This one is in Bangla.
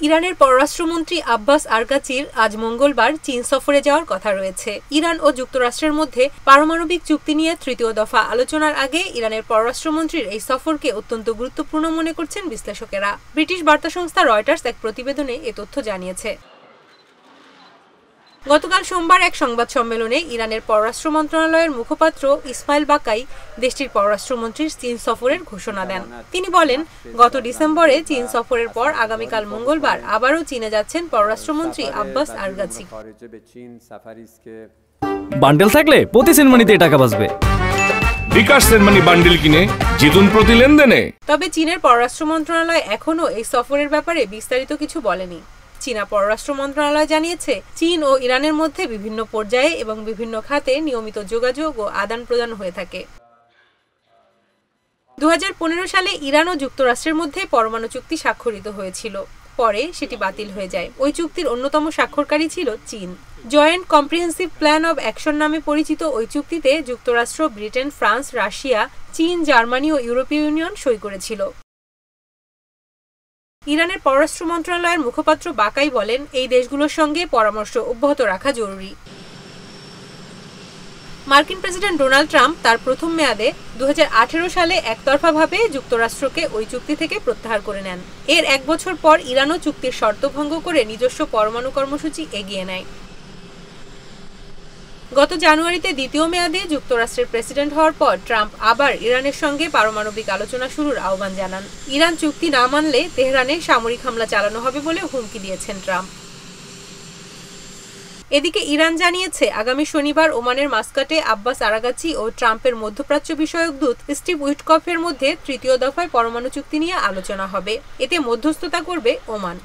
ইরানের পররাষ্ট্রমন্ত্রী আব্বাস আরগাচির আজ মঙ্গলবার চীন সফরে যাওয়ার কথা রয়েছে। ইরান ও যুক্তরাষ্ট্রের মধ্যে পারমাণবিক চুক্তি নিয়ে তৃতীয় দফা আলোচনার আগে ইরানের পররাষ্ট্রমন্ত্রীর এই সফরকে অত্যন্ত গুরুত্বপূর্ণ মনে করছেন বিশ্লেষকেরা। ব্রিটিশ বার্তা সংস্থা রয়টার্স এক প্রতিবেদনে এ তথ্য জানিয়েছে। গতকাল সোমবার এক সংবাদ সম্মেলনে ইরানের পররাষ্ট্র মন্ত্রণালয়ের মুখপাত্র ইসমাইল বাকাই দেশটির পররাষ্ট্রমন্ত্রীর চীন সফরের ঘোষণা দেন। তিনি বলেন, গত ডিসেম্বরে চীন সফরের পর আগামীকাল মঙ্গলবার আবারও চীনে যাচ্ছেন পররাষ্ট্রমন্ত্রী আব্বাস আরগাচি। বান্ডেল থাকলে প্রতি সেনমানিতে টাকা বাঁচবে। বিকাশ সেনমানি বান্ডেল কিনে জিতুন প্রতি লেনদেনে। তবে চীনের পররাষ্ট্র মন্ত্রণালয় এখনও এই সফরের ব্যাপারে বিস্তারিত কিছু বলেনি। চীনা পররাষ্ট্র মন্ত্রণালয় জানিয়েছে, চীন ও ইরানের মধ্যে বিভিন্ন পর্যায়ে এবং বিভিন্ন খাতে নিয়মিত যোগাযোগ ও আদান প্রদান হয়ে থাকে। 2015 সালে ইরান ও যুক্তরাষ্ট্রের মধ্যে পরমাণু চুক্তি স্বাক্ষরিত হয়েছিল। পরে সেটি বাতিল হয়ে যায়। ওই চুক্তির অন্যতম স্বাক্ষরকারী ছিল চীন। Joint comprehensive plan of action নামে পরিচিত ওই চুক্তিতে যুক্তরাষ্ট্র, ব্রিটেন, ফ্রান্স, রাশিয়া, চীন, জার্মানি ও ইউরোপীয় ইউনিয়ন সই করেছিল। ইরানের পররাষ্ট্র মন্ত্রণালয়ের মুখপাত্র বাকাই বলেন, এই দেশগুলোর সঙ্গে পরামর্শ অব্যাহত রাখা জরুরি। মার্কিন প্রেসিডেন্ট ডোনাল্ড ট্রাম্প তার প্রথম মেয়াদে 2018 সালে একতরফাভাবে যুক্তরাষ্ট্রকে ওই চুক্তি থেকে প্রত্যাহার করে নেন। এর এক বছর পর ইরানও চুক্তির শর্ত ভঙ্গ করে নিজস্ব পরমাণু কর্মসূচি এগিয়ে নেয়। গত জানুয়ারিতে দ্বিতীয় মেয়াদে যুক্তরাষ্ট্রের প্রেসিডেন্ট হওয়ার পর ট্রাম্প আবার ইরানের সঙ্গে পারমাণবিক আলোচনা শুরুর আহ্বান জানান। ইরান চুক্তি না মানলে তেহরানে সামরিক হামলা চালানো হবে বলে হুমকি দিয়েছেন ট্রাম্প। এদিকে ইরান জানিয়েছে, আগামী শনিবার ওমানের মাস্কাটে আব্বাস আরাগাচি ও ট্রাম্পের মধ্যপ্রাচ্য বিষয়ক দূত স্টিভ উইটকফের মধ্যে তৃতীয় দফায় পরমাণু চুক্তি নিয়ে আলোচনা হবে। এতে মধ্যস্থতা করবে ওমান।